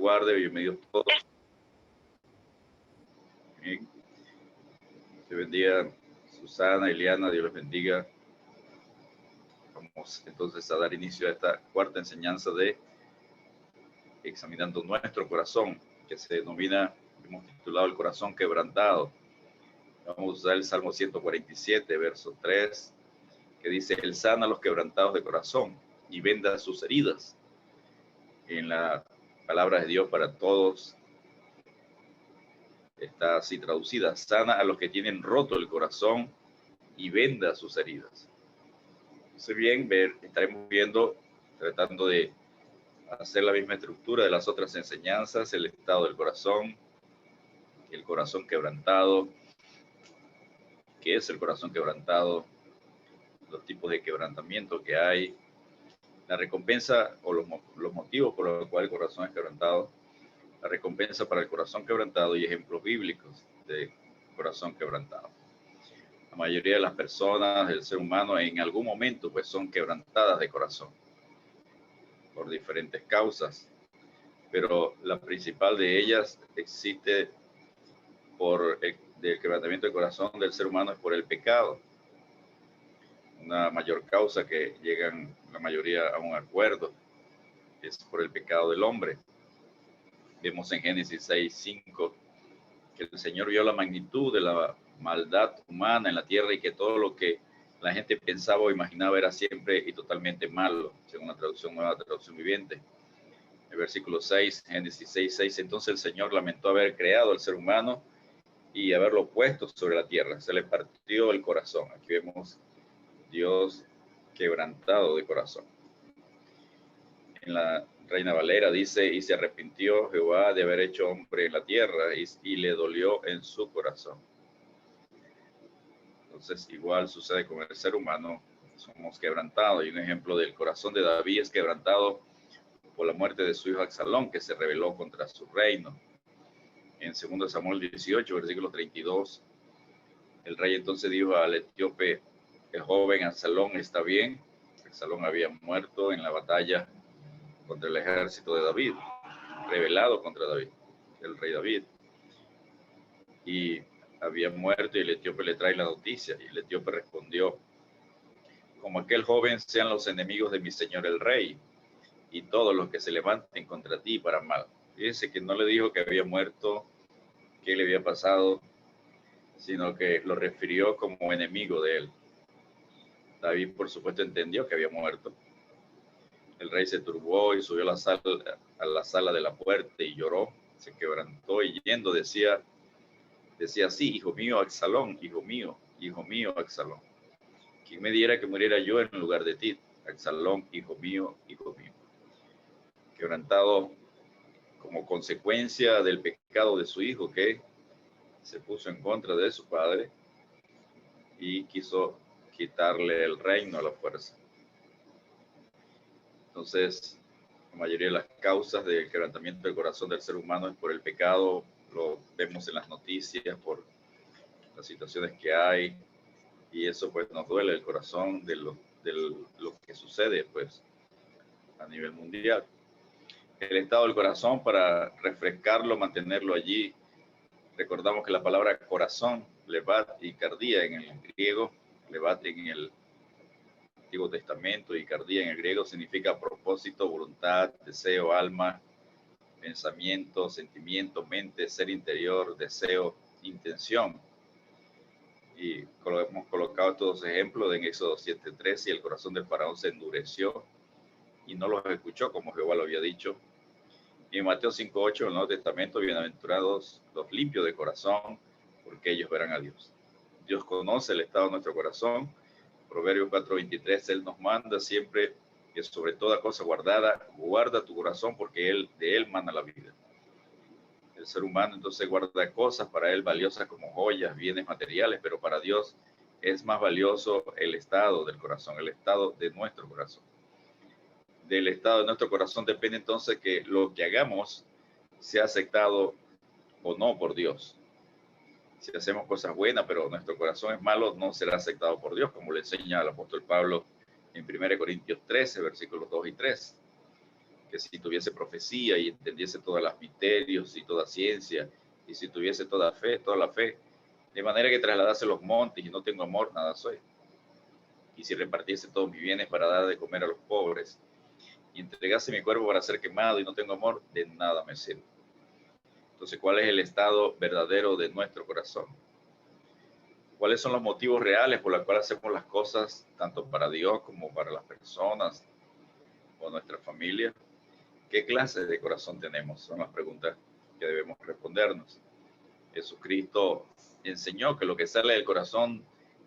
guarde, bienvenidos todos. Bien. Se bendiga Susana, Eliana, Dios les bendiga. Vamos entonces a dar inicio a esta cuarta enseñanza de Examinando nuestro corazón, que se denomina, hemos titulado El corazón quebrantado. Vamos a usar el Salmo 147, verso 3, que dice: Él sana a los quebrantados de corazón y venda sus heridas. En la palabra de Dios para todos está así traducida: sana a los que tienen roto el corazón y venda sus heridas. Entonces bien, estaremos viendo, tratando de hacer la misma estructura de las otras enseñanzas, el estado del corazón, el corazón quebrantado, qué es el corazón quebrantado, los tipos de quebrantamiento que hay, la recompensa o los motivos por los cuales el corazón es quebrantado, la recompensa para el corazón quebrantado y ejemplos bíblicos de corazón quebrantado. La mayoría de las personas, del ser humano, en algún momento pues son quebrantadas de corazón por diferentes causas, pero la principal de ellas existe por el quebrantamiento del corazón del ser humano es por el pecado. Una mayor causa que llegan la mayoría a un acuerdo es por el pecado del hombre. Vemos en Génesis 6:5 que el Señor vio la magnitud de la maldad humana en la tierra y que todo lo que la gente pensaba o imaginaba era siempre y totalmente malo, según la traducción Nueva Traducción Viviente. El versículo 6, Génesis 6:6, entonces el Señor lamentó haber creado al ser humano y haberlo puesto sobre la tierra. Se le partió el corazón. Aquí vemos Dios quebrantado de corazón. En la Reina Valera dice: y se arrepintió Jehová de haber hecho hombre en la tierra y le dolió en su corazón. Entonces igual sucede con el ser humano, somos quebrantados. Y un ejemplo del corazón de David es quebrantado por la muerte de su hijo Absalón, que se rebeló contra su reino. En 2 Samuel 18, versículo 32, el rey entonces dijo al etíope: el joven Absalón está bien. Absalón había muerto en la batalla contra el ejército de David, rebelado contra David, el rey David, y había muerto, y el etíope le trae la noticia, y el etíope respondió: como aquel joven sean los enemigos de mi señor el rey, y todos los que se levanten contra ti para mal. Fíjense que no le dijo que había muerto, qué le había pasado, sino que lo refirió como enemigo de él. David, por supuesto, entendió que había muerto. El rey se turbó y subió a la sala de la puerta y lloró, se quebrantó y yendo decía así: hijo mío Absalón, hijo mío Absalón, ¿quién me diera que muriera yo en lugar de ti? Absalón, hijo mío, hijo mío. Quebrantado como consecuencia del pecado de su hijo, que se puso en contra de su padre y quiso quitarle el reino a la fuerza. Entonces, la mayoría de las causas del quebrantamiento del corazón del ser humano es por el pecado. Lo vemos en las noticias, por las situaciones que hay, y eso pues nos duele el corazón de lo que sucede pues a nivel mundial. El estado del corazón, para refrescarlo, mantenerlo allí, recordamos que la palabra corazón, levat y cardía en el griego, levat en el Antiguo Testamento y cardía en el griego significa propósito, voluntad, deseo, alma, pensamiento, sentimiento, mente, ser interior, deseo, intención. Y hemos colocado estos ejemplos en Éxodo 7:3, y el corazón del faraón se endureció y no los escuchó como Jehová lo había dicho. Y en Mateo 5:8, el Nuevo Testamento: bienaventurados los limpios de corazón, porque ellos verán a Dios. Dios conoce el estado de nuestro corazón. Proverbios 4:23, Él nos manda siempre que sobre toda cosa guardada, guarda tu corazón, porque de él mana la vida. El ser humano entonces guarda cosas para él valiosas como joyas, bienes materiales, pero para Dios es más valioso el estado del corazón, el estado de nuestro corazón. Del estado de nuestro corazón depende entonces que lo que hagamos sea aceptado o no por Dios. Si hacemos cosas buenas, pero nuestro corazón es malo, no será aceptado por Dios, como le enseña el apóstol Pablo en 1 Corintios 13, versículos 2 y 3, que si tuviese profecía y entendiese todos los misterios y toda ciencia, y si tuviese toda la fe, de manera que trasladase los montes y no tengo amor, nada soy. Y si repartiese todos mis bienes para dar de comer a los pobres, y entregase mi cuerpo para ser quemado y no tengo amor, de nada me sirve. Entonces, ¿cuál es el estado verdadero de nuestro corazón? ¿Cuáles son los motivos reales por los cuales hacemos las cosas, tanto para Dios como para las personas o nuestra familia? ¿Qué clase de corazón tenemos? Son las preguntas que debemos respondernos. Jesucristo enseñó que lo que sale del corazón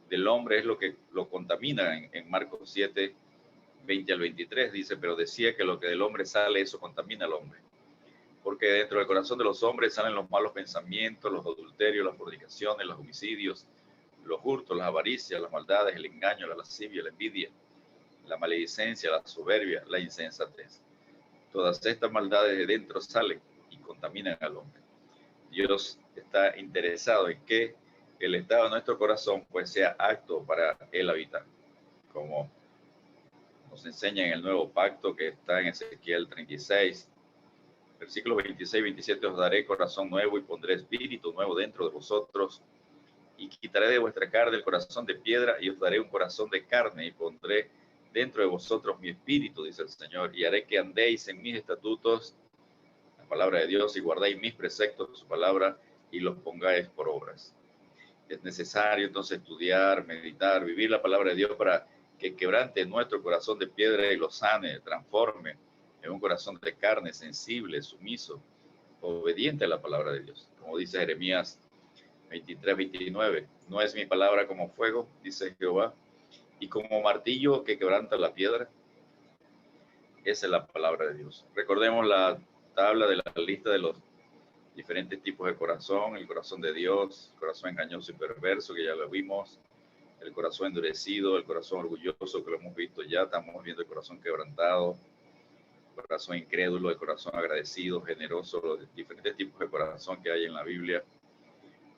del hombre es lo que lo contamina. En Marcos 7, 20 al 23 dice, pero decía que lo que del hombre sale, eso contamina al hombre. Porque dentro del corazón de los hombres salen los malos pensamientos, los adulterios, las fornicaciones, los homicidios, los hurtos, las avaricias, las maldades, el engaño, la lascivia, la envidia, la maledicencia, la soberbia, la insensatez. Todas estas maldades de dentro salen y contaminan al hombre. Dios está interesado en que el estado de nuestro corazón pues sea apto para él habitar, como nos enseña en el nuevo pacto que está en Ezequiel 36, versículos 26 y 27, os daré corazón nuevo y pondré espíritu nuevo dentro de vosotros y quitaré de vuestra carne el corazón de piedra y os daré un corazón de carne y pondré dentro de vosotros mi espíritu, dice el Señor, y haré que andéis en mis estatutos, la palabra de Dios, y guardéis mis preceptos, su palabra, y los pongáis por obras. Es necesario entonces estudiar, meditar, vivir la palabra de Dios para que quebrante nuestro corazón de piedra y lo sane, transforme en un corazón de carne, sensible, sumiso, obediente a la palabra de Dios. Como dice Jeremías 23, 29, no es mi palabra como fuego, dice Jehová, y como martillo que quebranta la piedra. Esa es la palabra de Dios. Recordemos la tabla de la lista de los diferentes tipos de corazón: el corazón de Dios, el corazón engañoso y perverso, que ya lo vimos, el corazón endurecido, el corazón orgulloso, que lo hemos visto ya, estamos viendo el corazón quebrantado, el corazón incrédulo, el corazón agradecido, generoso, los diferentes tipos de corazón que hay en la Biblia.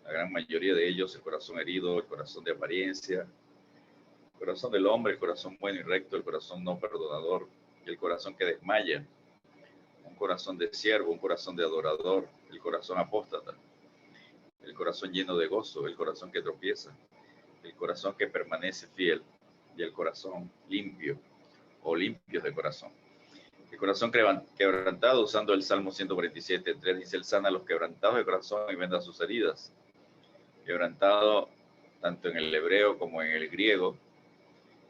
La gran mayoría de ellos, el corazón herido, el corazón de apariencia, el corazón del hombre, el corazón bueno y recto, el corazón no perdonador, el corazón que desmaya, un corazón de siervo, un corazón de adorador, el corazón apóstata, el corazón lleno de gozo, el corazón que tropieza, el corazón que permanece fiel y el corazón limpio o limpios de corazón. El corazón quebrantado, usando el Salmo 147:3, dice, él sana a los quebrantados de corazón y venda sus heridas. Quebrantado, tanto en el hebreo como en el griego,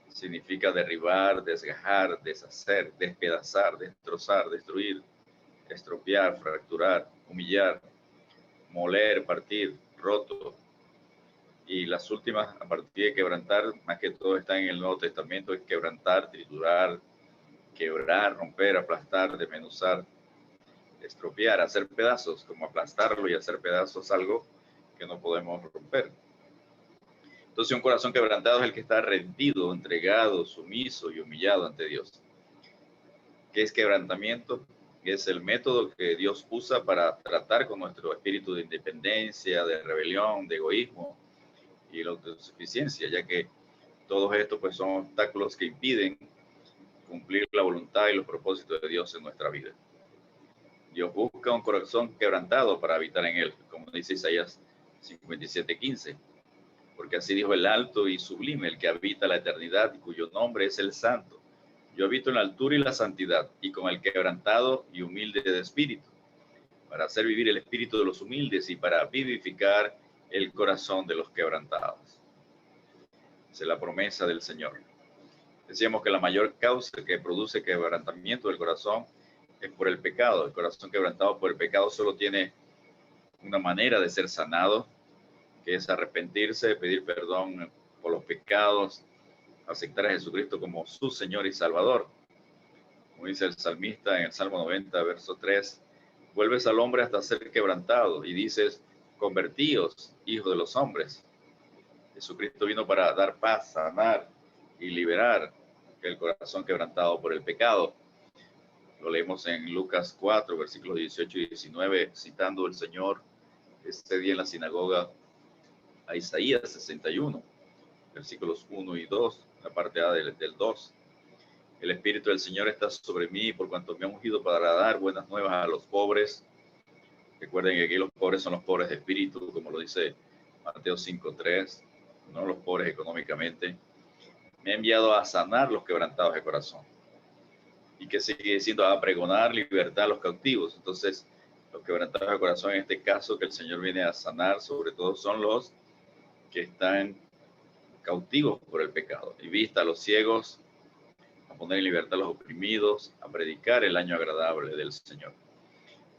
significa derribar, desgajar, deshacer, despedazar, destrozar, destruir, estropear, fracturar, humillar, moler, partir, roto. Y las últimas, a partir de quebrantar, más que todo está en el Nuevo Testamento, es quebrantar, triturar, quebrar, romper, aplastar, desmenuzar, estropear, hacer pedazos, como aplastarlo y hacer pedazos algo que no podemos romper. Entonces, un corazón quebrantado es el que está rendido, entregado, sumiso y humillado ante Dios. ¿Qué es quebrantamiento? Es el método que Dios usa para tratar con nuestro espíritu de independencia, de rebelión, de egoísmo y la autosuficiencia, ya que todos estos pues, son obstáculos que impiden cumplir la voluntad y los propósitos de Dios en nuestra vida. Dios busca un corazón quebrantado para habitar en él, como dice Isaías 57:15. Porque así dijo el alto y sublime, el que habita la eternidad y cuyo nombre es el Santo. Yo habito en la altura y la santidad, y con el quebrantado y humilde de espíritu, para hacer vivir el espíritu de los humildes y para vivificar el corazón de los quebrantados. Esa es la promesa del Señor. Decíamos que la mayor causa que produce quebrantamiento del corazón es por el pecado. El corazón quebrantado por el pecado solo tiene una manera de ser sanado, que es arrepentirse, pedir perdón por los pecados, aceptar a Jesucristo como su Señor y Salvador. Como dice el salmista en el Salmo 90, verso 3, vuelves al hombre hasta ser quebrantado y dices, convertíos, hijos de los hombres. Jesucristo vino para dar paz, sanar y liberar el corazón quebrantado por el pecado. Lo leemos en Lucas 4, versículos 18 y 19, citando el Señor este día en la sinagoga a Isaías 61, versículos 1 y 2, la parte A del 2. El Espíritu del Señor está sobre mí, por cuanto me ha ungido para dar buenas nuevas a los pobres. Recuerden que aquí los pobres son los pobres de espíritu, como lo dice Mateo 5:3, no los pobres económicamente. Me ha enviado a sanar los quebrantados de corazón. Y que sigue diciendo, a pregonar libertad a los cautivos. Entonces, los quebrantados de corazón, en este caso, que el Señor viene a sanar, sobre todo son los que están cautivos por el pecado. Y vista a los ciegos, a poner en libertad a los oprimidos, a predicar el año agradable del Señor.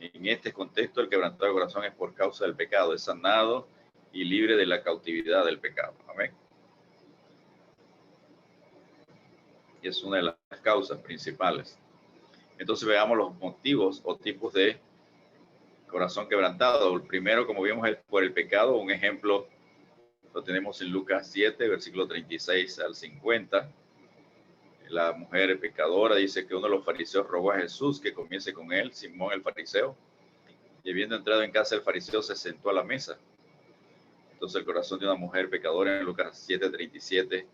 En este contexto, el quebrantado de corazón es por causa del pecado, es sanado y libre de la cautividad del pecado. Amén. Y es una de las causas principales. Entonces veamos los motivos o tipos de corazón quebrantado. El primero, como vimos, es por el pecado. Un ejemplo lo tenemos en Lucas 7, versículo 36 al 50. La mujer pecadora dice que uno de los fariseos rogó a Jesús que comiese con él, Simón el fariseo. Y habiendo entrado en casa el fariseo se sentó a la mesa. Entonces el corazón de una mujer pecadora en Lucas 7, 37,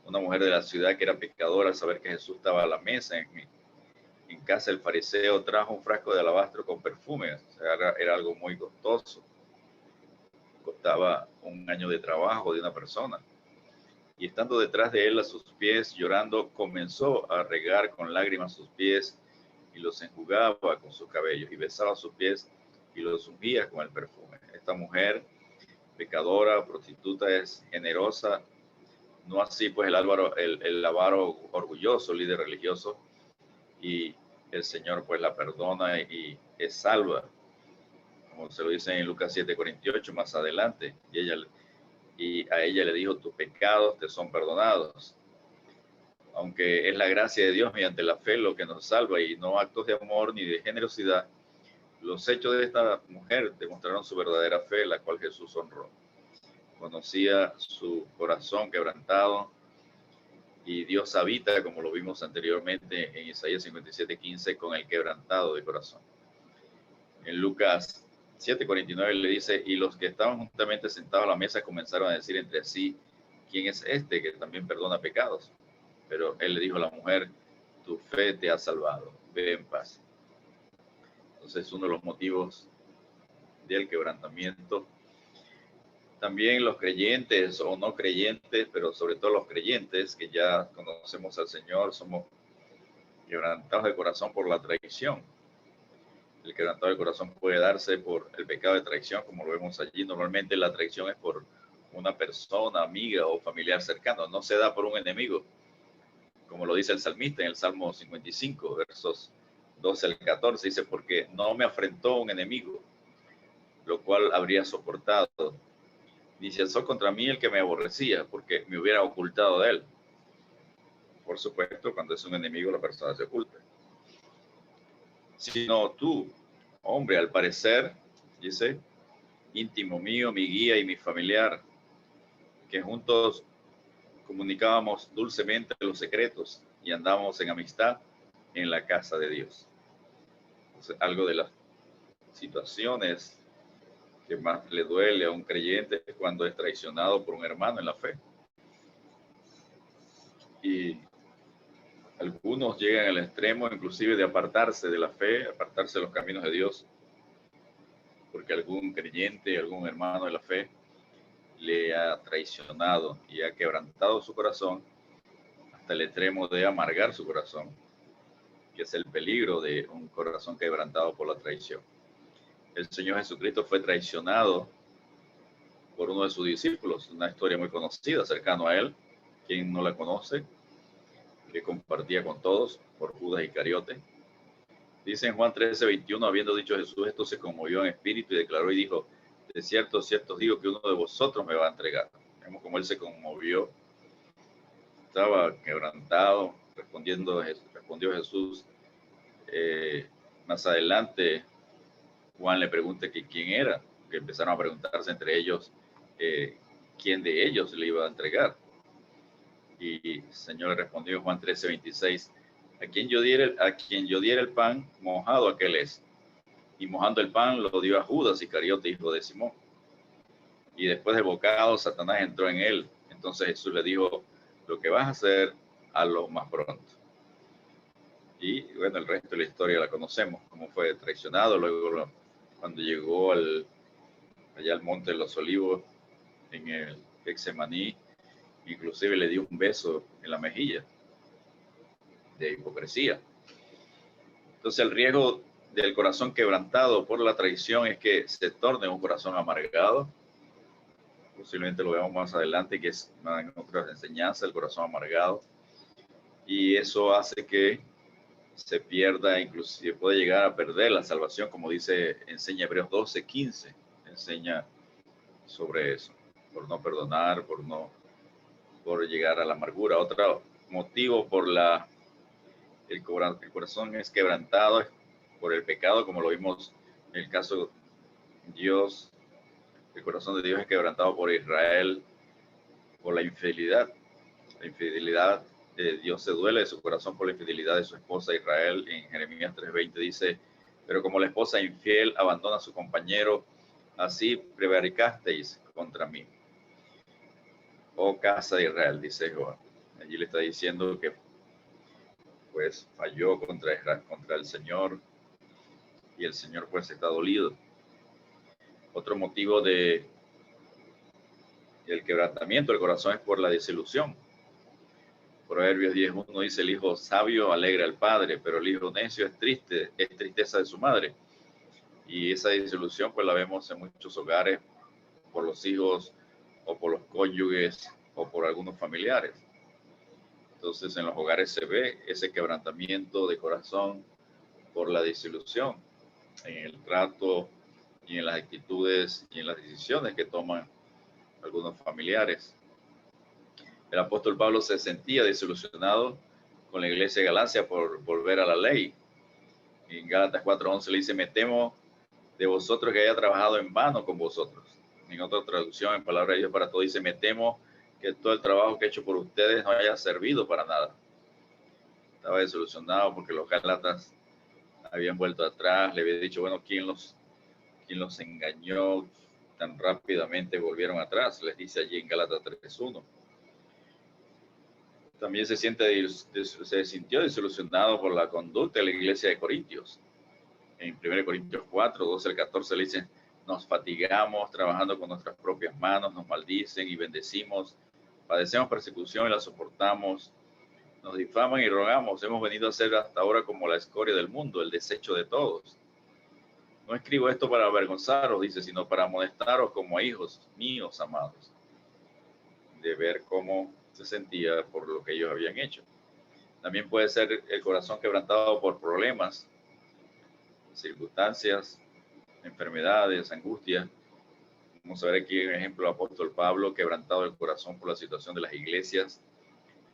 una mujer de la ciudad que era pecadora al saber que Jesús estaba a la mesa en casa del fariseo, trajo un frasco de alabastro con perfume. O sea, era algo muy costoso. Costaba un año de trabajo de una persona. Y estando detrás de él a sus pies, llorando, comenzó a regar con lágrimas sus pies y los enjugaba con sus cabellos y besaba sus pies y los ungía con el perfume. Esta mujer pecadora, prostituta, es generosa, no así pues el avaro orgulloso, líder religioso, y el Señor pues la perdona y es salva, como se lo dice en Lucas 7:48 más adelante, y a ella le dijo, tus pecados te son perdonados. Aunque es la gracia de Dios mediante la fe lo que nos salva y no actos de amor ni de generosidad, los hechos de esta mujer demostraron su verdadera fe, la cual Jesús honró. Conocía su corazón quebrantado y Dios habita, como lo vimos anteriormente en Isaías 57:15, con el quebrantado de corazón. En Lucas 7:49 le dice, y los que estaban juntamente sentados a la mesa comenzaron a decir entre sí, ¿quién es este que también perdona pecados? Pero él le dijo a la mujer, tu fe te ha salvado, ve en paz. Entonces, uno de los motivos del quebrantamiento. También los creyentes o no creyentes, pero sobre todo los creyentes que ya conocemos al Señor, somos quebrantados de corazón por la traición. El quebrantado de corazón puede darse por el pecado de traición, como lo vemos allí. Normalmente la traición es por una persona, amiga o familiar cercano, no se da por un enemigo, como lo dice el salmista en el Salmo 55, versos 12 al 14, dice, porque no me afrentó un enemigo, lo cual habría soportado. Dice, alzó contra mí el que me aborrecía, porque me hubiera ocultado de él. Por supuesto, cuando es un enemigo, la persona se oculta. Sino tú, hombre, al parecer, dice, íntimo mío, mi guía y mi familiar, que juntos comunicábamos dulcemente los secretos y andábamos en amistad en la casa de Dios. Entonces, algo de las situaciones que más le duele a un creyente es cuando es traicionado por un hermano en la fe. Y algunos llegan al extremo inclusive de apartarse de la fe, apartarse de los caminos de Dios, porque algún creyente, algún hermano de la fe le ha traicionado y ha quebrantado su corazón hasta el extremo de amargar su corazón, que es el peligro de un corazón quebrantado por la traición. El Señor Jesucristo fue traicionado por uno de sus discípulos, una historia muy conocida, cercano a él, quien no la conoce, que compartía con todos, por Judas Iscariote. Dice en Juan 13:21, habiendo dicho Jesús esto, se conmovió en espíritu y declaró y dijo, de cierto, cierto digo que uno de vosotros me va a entregar. Vemos cómo él se conmovió, estaba quebrantado, respondió Jesús. Más adelante, Juan le pregunta que quién era, que empezaron a preguntarse entre ellos quién de ellos le iba a entregar. Y el Señor le respondió en Juan 13:26, a quien yo diera el pan mojado, aquel es. Y mojando el pan lo dio a Judas Iscariote, hijo de Simón. Y después de bocado, Satanás entró en él. Entonces Jesús le dijo, lo que vas a hacer, hazlo más pronto. Y bueno, el resto de la historia la conocemos, cómo fue traicionado, luego cuando llegó allá al Monte de los Olivos, en el Getsemaní, inclusive le dio un beso en la mejilla, de hipocresía. Entonces el riesgo del corazón quebrantado por la traición es que se torne un corazón amargado. Posiblemente lo veamos más adelante, que es en otras enseñanzas, el corazón amargado. Y eso hace que se pierda, inclusive puede llegar a perder la salvación, como enseña Hebreos 12:15, enseña sobre eso, por no perdonar, por llegar a la amargura. Otro motivo por el corazón es quebrantado es por el pecado, como lo vimos en el caso de Dios. El corazón de Dios es quebrantado por Israel, por la infidelidad. La infidelidad, Dios se duele de su corazón por la infidelidad de su esposa Israel. En Jeremías 3:20 dice, pero como la esposa infiel abandona a su compañero, así prevaricasteis contra mí. Oh casa de Israel, dice Jehová. Allí le está diciendo que pues falló contra Israel, contra el Señor, y el Señor pues está dolido. Otro motivo del quebrantamiento del corazón es por la desilusión. Proverbios 10:1 dice, el hijo sabio alegra al padre, pero el hijo necio es triste, es tristeza de su madre. Y esa desilusión pues la vemos en muchos hogares por los hijos o por los cónyuges o por algunos familiares. Entonces en los hogares se ve ese quebrantamiento de corazón por la desilusión en el trato y en las actitudes y en las decisiones que toman algunos familiares. El apóstol Pablo se sentía desilusionado con la iglesia de Galacia por volver a la ley. En Gálatas 4:11 le dice, me temo de vosotros que haya trabajado en vano con vosotros. En otra traducción, en Palabra de Dios para Todos, dice, me temo que todo el trabajo que he hecho por ustedes no haya servido para nada. Estaba desilusionado porque los Gálatas habían vuelto atrás, le había dicho, bueno, ¿quién los engañó tan rápidamente? Volvieron atrás, les dice allí en Gálatas 3:1. También se sintió desilusionado por la conducta de la iglesia de Corintios. En 1 Corintios 4:12-14 le dicen, nos fatigamos trabajando con nuestras propias manos, nos maldicen y bendecimos, padecemos persecución y la soportamos, nos difaman y rogamos, hemos venido a ser hasta ahora como la escoria del mundo, el desecho de todos. No escribo esto para avergonzaros, dice, sino para amonestaros como hijos míos amados, de ver cómo se sentía por lo que ellos habían hecho. También puede ser el corazón quebrantado por problemas, circunstancias, enfermedades, angustias. Vamos a ver aquí un ejemplo del apóstol Pablo, quebrantado el corazón por la situación de las iglesias.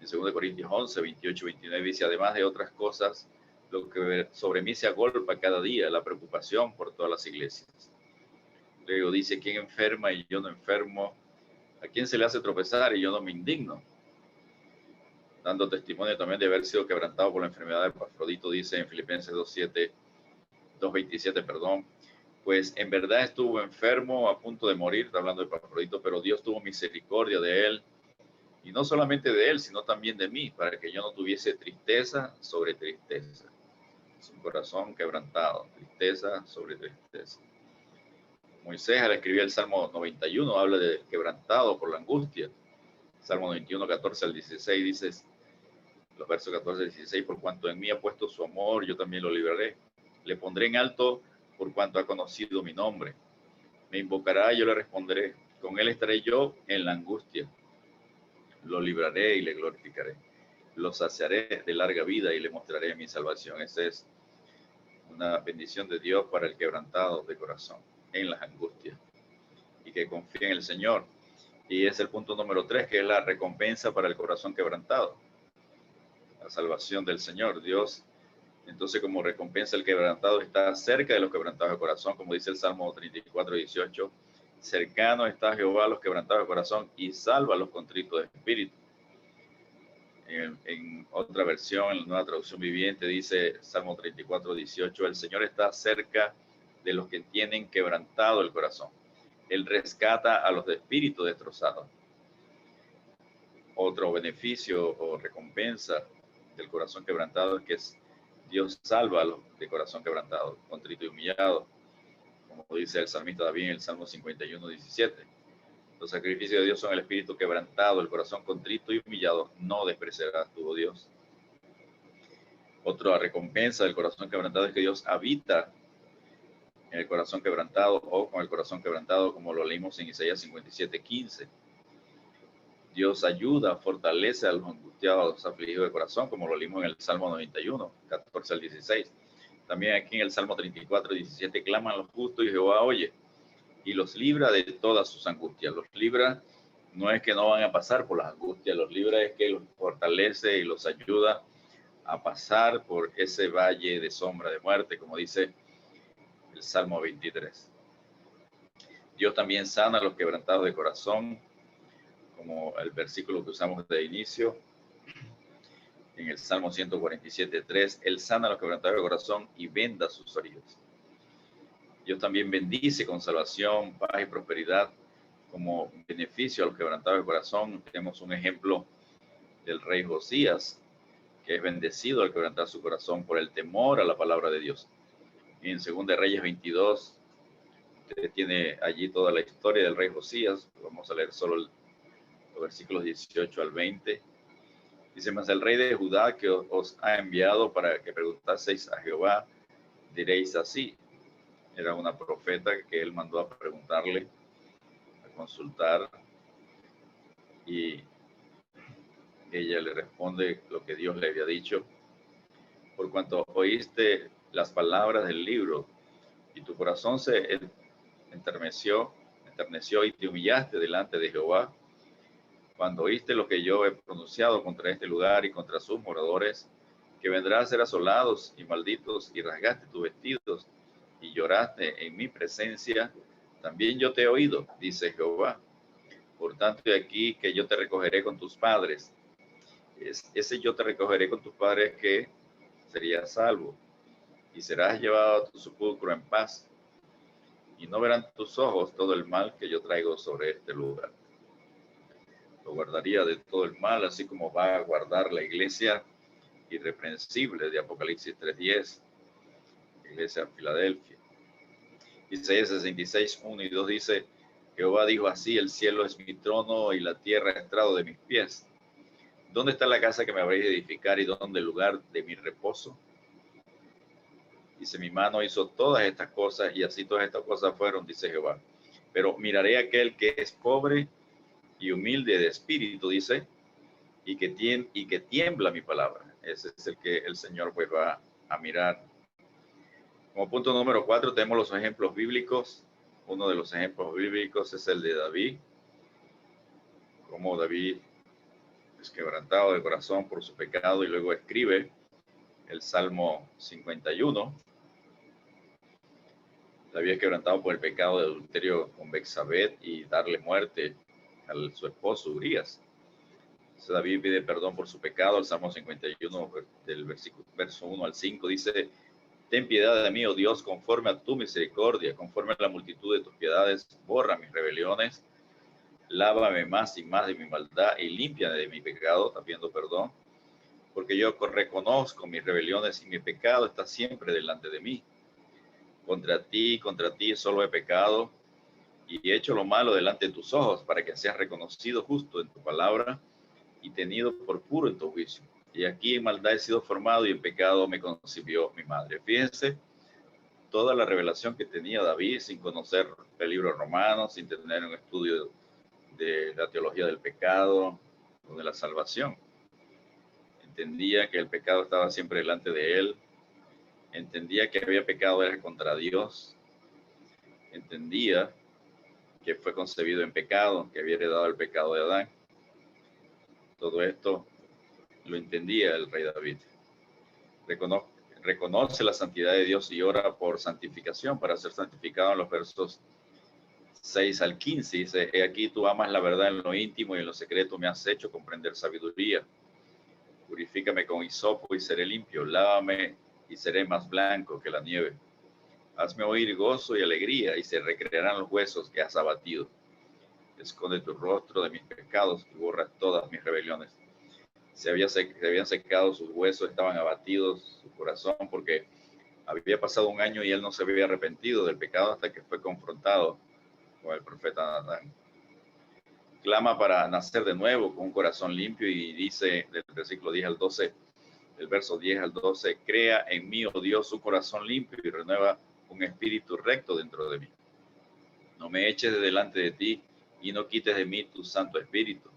En 2 Corintios 11:28-29 dice, además de otras cosas, lo que sobre mí se agolpa cada día, la preocupación por todas las iglesias. Luego dice, ¿quién enferma y yo no enfermo? ¿A quién se le hace tropezar y yo no me indigno? Dando testimonio también de haber sido quebrantado por la enfermedad de Epafrodito, dice en Filipenses 2:27, pues en verdad estuvo enfermo a punto de morir, está hablando de Epafrodito, pero Dios tuvo misericordia de él, y no solamente de él, sino también de mí, para que yo no tuviese tristeza sobre tristeza. Es un corazón quebrantado, tristeza sobre tristeza. Moisés al escribir el Salmo 91 habla de quebrantado por la angustia. Salmo 91, 14-16 dice, los versos 14-16, por cuanto en mí ha puesto su amor, yo también lo libraré. Le pondré en alto por cuanto ha conocido mi nombre. Me invocará y yo le responderé. Con él estaré yo en la angustia. Lo libraré y le glorificaré. Lo saciaré de larga vida y le mostraré mi salvación. Esa es una bendición de Dios para el quebrantado de corazón en las angustias y que confía en el Señor. Y es el punto número 3, que es la recompensa para el corazón quebrantado. La salvación del Señor. Dios, entonces, como recompensa el quebrantado, está cerca de los quebrantados de corazón, como dice el Salmo 34:18. Cercano está Jehová a los quebrantados de corazón y salva a los contritos de espíritu. En otra versión, en la Nueva Traducción Viviente, dice Salmo 34:18, el Señor está cerca de los que tienen quebrantado el corazón. Él rescata a los de espíritu destrozado. Otro beneficio o recompensa del corazón quebrantado es que Dios salva a los de corazón quebrantado, contrito y humillado, como dice el salmista David en el Salmo 51:17. Los sacrificios de Dios son el espíritu quebrantado, el corazón contrito y humillado, no despreciarás tú, oh Dios. Otra recompensa del corazón quebrantado es que Dios habita en el corazón quebrantado o con el corazón quebrantado, como lo leímos en Isaías 57:15. Dios ayuda, fortalece a los angustiados, afligidos de corazón, como lo leímos en el Salmo 91, 14 al 16. También aquí en el Salmo 34:17, claman los justos y Jehová oye y los libra de todas sus angustias. Los libra no es que no van a pasar por las angustias, los libra es que los fortalece y los ayuda a pasar por ese valle de sombra de muerte, como dice el Salmo 23. Dios también sana a los quebrantados de corazón, como el versículo que usamos de inicio, en el Salmo 147:3, Él sana a los quebrantados de corazón y venda sus heridas. Dios también bendice con salvación, paz y prosperidad como beneficio a los quebrantados de corazón. Tenemos un ejemplo del rey Josías, que es bendecido al quebrantar su corazón por el temor a la palabra de Dios. Y en 2 Reyes 22, usted tiene allí toda la historia del rey Josías. Vamos a leer solo los versículos 18 al 20. Dice: mas el rey de Judá que os ha enviado para que preguntaseis a Jehová, diréis así. Era una profeta que él mandó a preguntarle, a consultar, y ella le responde lo que Dios le había dicho. Por cuanto oíste las palabras del libro y tu corazón se enterneció y te humillaste delante de Jehová, cuando oíste lo que yo he pronunciado contra este lugar y contra sus moradores, que vendrán a ser asolados y malditos, y rasgaste tus vestidos y lloraste en mi presencia, también yo te he oído, dice Jehová. Por tanto, de aquí que yo te recogeré con tus padres. Ese yo te recogeré con tus padres que serías salvo, y serás llevado a tu sepulcro en paz, y no verán tus ojos todo el mal que yo traigo sobre este lugar. Lo guardaría de todo el mal, así como va a guardar la iglesia irreprensible de Apocalipsis 3:10, iglesia de Filadelfia. Isaías 66:1 y 2 dice: Jehová dijo así: el cielo es mi trono y la tierra estrado de mis pies. ¿Dónde está la casa que me habréis de edificar y dónde el lugar de mi reposo? Dice: mi mano hizo todas estas cosas y así todas estas cosas fueron, dice Jehová. Pero miraré a aquel que es pobre y humilde de espíritu, dice, y que tiembla mi palabra. Ese es el que el Señor pues va a mirar. Como punto número 4 tenemos los ejemplos bíblicos. Uno de los ejemplos bíblicos es el de David. Como David es quebrantado de corazón por su pecado y luego escribe el Salmo 51. David es quebrantado por el pecado de adulterio con Betsabé y darle muerte a su esposo Urías. David pide perdón por su pecado. El Salmo 51, del verso 1 al 5, dice: ten piedad de mí, oh Dios, conforme a tu misericordia, conforme a la multitud de tus piedades, borra mis rebeliones, lávame más y más de mi maldad y límpiame de mi pecado, está pidiendo perdón, porque yo reconozco mis rebeliones y mi pecado está siempre delante de mí. Contra ti solo he pecado y he hecho lo malo delante de tus ojos, para que seas reconocido justo en tu palabra y tenido por puro en tu juicio. Y aquí en maldad he sido formado y en pecado me concibió mi madre. Fíjense toda la revelación que tenía David sin conocer el libro romano, sin tener un estudio de la teología del pecado o de la salvación. Entendía que el pecado estaba siempre delante de él. Entendía que había pecado era contra Dios. Entendía que fue concebido en pecado, que había heredado el pecado de Adán. Todo esto lo entendía el rey David. Reconoce la santidad de Dios y ora por santificación, para ser santificado. En los versos 6 al 15 dice: he aquí tú amas la verdad en lo íntimo y en lo secreto me has hecho comprender sabiduría. Purifícame con hisopo y seré limpio, lávame y seré más blanco que la nieve. Hazme oír gozo y alegría y se recrearán los huesos que has abatido. Esconde tu rostro de mis pecados y borra todas mis rebeliones. se habían secado sus huesos, estaban abatidos, su corazón, porque había pasado un año y él no se había arrepentido del pecado hasta que fue confrontado con el profeta Natán. Clama para nacer de nuevo con un corazón limpio y dice del versículo 10 al 12, el verso 10 al 12, crea en mí, oh Dios, un corazón limpio y renueva un espíritu recto dentro de mí. No me eches de delante de ti y no quites de mí tu santo espíritu.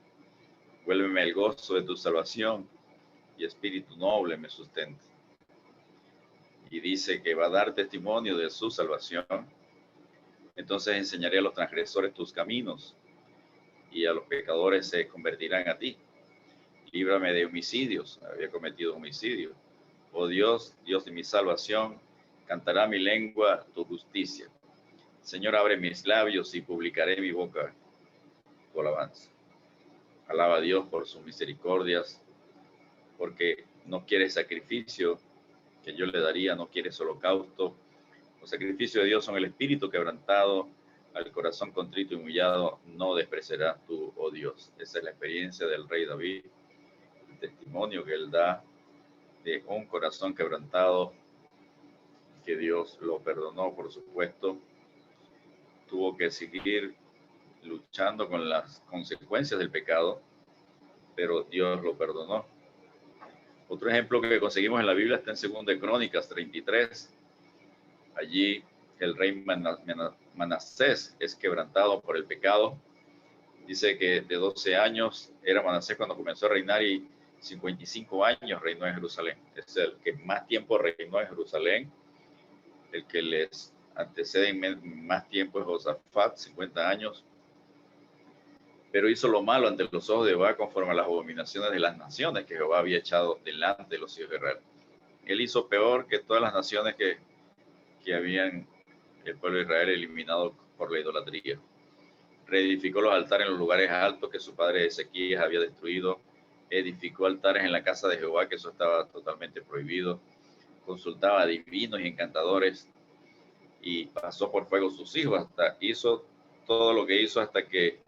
Vuélveme el gozo de tu salvación y espíritu noble me sustente. Y dice que va a dar testimonio de su salvación. Entonces enseñaré a los transgresores tus caminos y a los pecadores se convertirán a ti. Líbrame de homicidios, había cometido homicidio. Oh Dios, Dios de mi salvación, cantará mi lengua tu justicia. Señor, abre mis labios y publicaré mi boca tu alabanza. Alaba a Dios por sus misericordias, porque no quiere sacrificio que yo le daría, no quiere holocausto. Los sacrificios de Dios son el espíritu quebrantado, al corazón contrito y humillado no despreciarás tú, oh Dios. Esa es la experiencia del rey David, el testimonio que él da de un corazón quebrantado, que Dios lo perdonó, por supuesto. Tuvo que seguir luchando con las consecuencias del pecado, pero Dios lo perdonó. Otro ejemplo que conseguimos en la Biblia está en 2 Crónicas 33. Allí el rey Manasés es quebrantado por el pecado. Dice que de 12 años era Manasés cuando comenzó a reinar y 55 años reinó en Jerusalén. Es el que más tiempo reinó en Jerusalén. El que les antecede en más tiempo es Josafat, 50 años. Pero hizo lo malo ante los ojos de Jehová conforme a las abominaciones de las naciones que Jehová había echado delante de los hijos de Israel. Él hizo peor que todas las naciones que habían el pueblo de Israel eliminado por la idolatría. Reedificó los altares en los lugares altos que su padre Ezequías había destruido. Edificó altares en la casa de Jehová, que eso estaba totalmente prohibido. Consultaba a divinos y encantadores y pasó por fuego sus hijos. Hasta hizo todo lo que hizo hasta que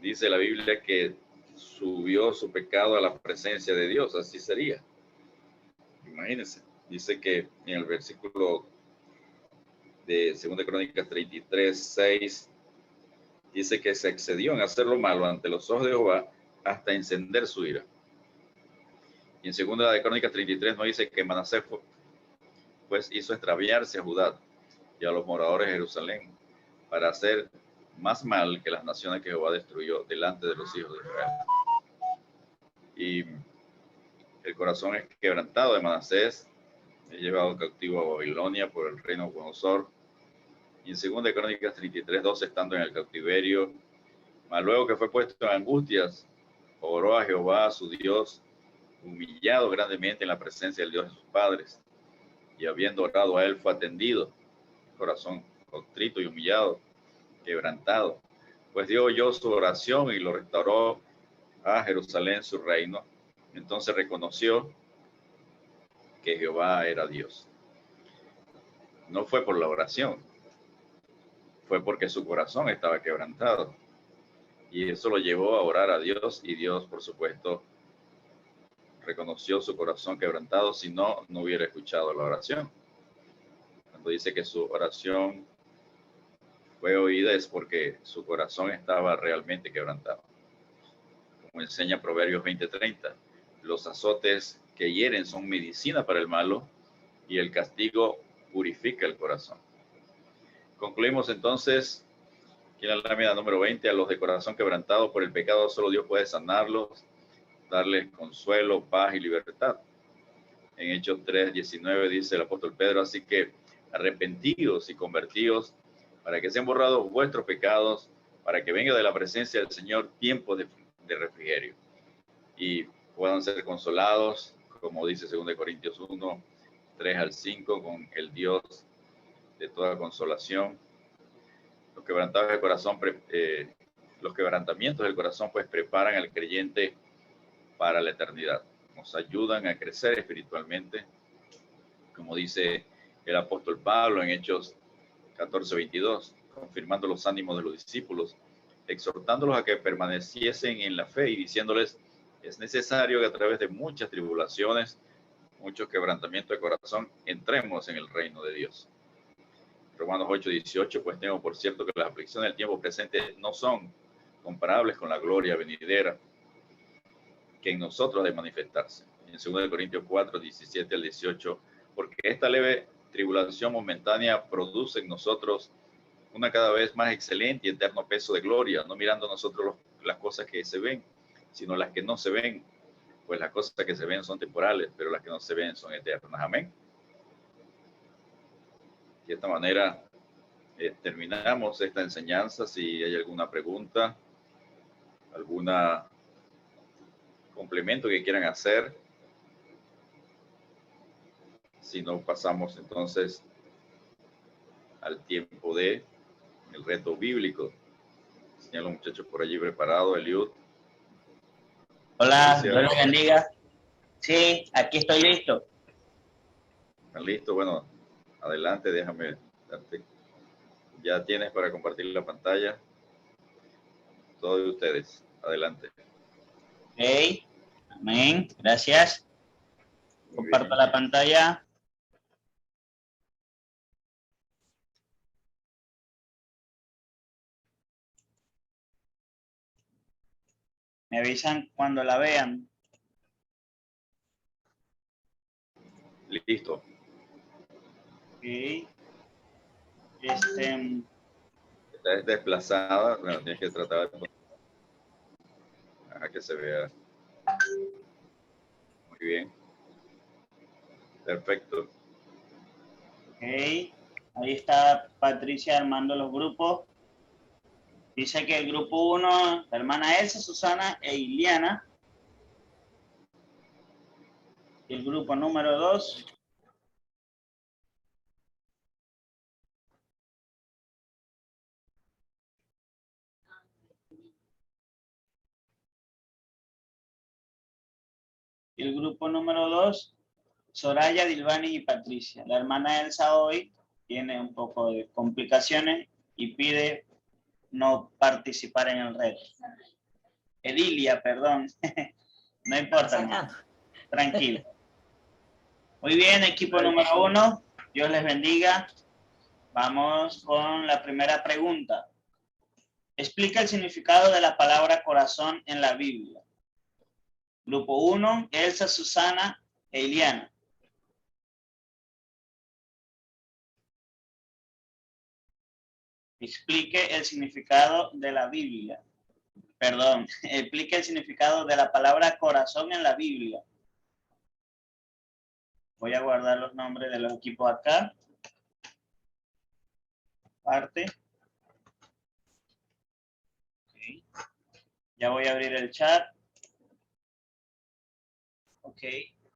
dice la Biblia que subió su pecado a la presencia de Dios. Así sería. Imagínense. Dice que en el versículo de 2 Crónicas 33, 6, dice que se excedió en hacer lo malo ante los ojos de Jehová hasta encender su ira. Y en 2 Crónicas 33 nos dice que Manasés pues hizo extraviarse a Judá y a los moradores de Jerusalén para hacer más mal que las naciones que Jehová destruyó delante de los hijos de Israel. Y el corazón es quebrantado de Manasés, es llevado cautivo a Babilonia por el reino de Nabucodonosor. Y en 2 Crónicas 33, 12, estando en el cautiverio, mas luego que fue puesto en angustias, oró a Jehová, su Dios, humillado grandemente en la presencia del Dios de sus padres. Y habiendo orado a él, fue atendido, corazón contrito y humillado, quebrantado. Pues Dios oyó su oración y lo restauró a Jerusalén, su reino. Entonces reconoció que Jehová era Dios. No fue por la oración, fue porque su corazón estaba quebrantado. Y eso lo llevó a orar a Dios, y Dios, por supuesto, reconoció su corazón quebrantado, si no, no hubiera escuchado la oración. Cuando dice que su oración fue oída es porque su corazón estaba realmente quebrantado. Como enseña Proverbios 20:30, los azotes que hieren son medicina para el malo y el castigo purifica el corazón. Concluimos entonces aquí en la lámina número 20, a los de corazón quebrantado por el pecado, solo Dios puede sanarlos, darles consuelo, paz y libertad. En Hechos 3:19 dice el apóstol Pedro, así que arrepentíos y convertíos para que sean borrados vuestros pecados, para que venga de la presencia del Señor tiempo de refrigerio y puedan ser consolados, como dice 2 Corintios 1, 3 al 5, con el Dios de toda consolación. Los quebrantados del corazón, los quebrantamientos del corazón, pues preparan al creyente para la eternidad. Nos ayudan a crecer espiritualmente, como dice el apóstol Pablo en Hechos 14:22, confirmando los ánimos de los discípulos, exhortándolos a que permaneciesen en la fe y diciéndoles, Es necesario que a través de muchas tribulaciones, mucho quebrantamiento de corazón, entremos en el reino de Dios. Romanos 8:18, pues tengo por cierto que las aflicciones del tiempo presente no son comparables con la gloria venidera que en nosotros ha de manifestarse. En 2 Corintios 4:17 al 18, porque esta leve tribulación momentánea produce en nosotros una cada vez más excelente y eterno peso de gloria, no mirando nosotros las cosas que se ven, sino las que no se ven, pues las cosas que se ven son temporales, pero las que no se ven son eternas. Amén. De esta manera terminamos esta enseñanza. Si hay alguna pregunta, alguna complemento que quieran hacer, si no, pasamos entonces al tiempo de el reto bíblico. Señalo, muchachos por allí preparado. Eliud. Hola, Dios los bendiga. Sí, aquí estoy listo. ¿Están listos? Bueno, adelante, déjame darte. Ya tienes para compartir la pantalla. Todos ustedes, adelante. Ok, amén, gracias. Comparto la pantalla. Me avisan cuando la vean. Listo. Ok. Está desplazada. Bueno, tienes que tratar de que se vea. Muy bien. Perfecto. Ok. Ahí está Patricia armando los grupos. Dice que el grupo 1, la hermana Elsa, Susana e Iliana. Y el grupo número 2. Y el grupo número 2, Soraya, Dilvani y Patricia. La hermana Elsa hoy tiene un poco de complicaciones y pide no participar en el reto. Edilia, perdón. No importa, no. Tranquilo. Muy bien, equipo número 1. Dios les bendiga. Vamos con la primera pregunta. Explica el significado de la palabra corazón en la Biblia. Grupo 1, Elsa, Susana e Iliana. Explique el significado de la Biblia. Perdón, explique el significado de la palabra corazón en la Biblia. Voy a guardar los nombres de los equipos acá. Parte. Okay. Ya voy a abrir el chat. Ok,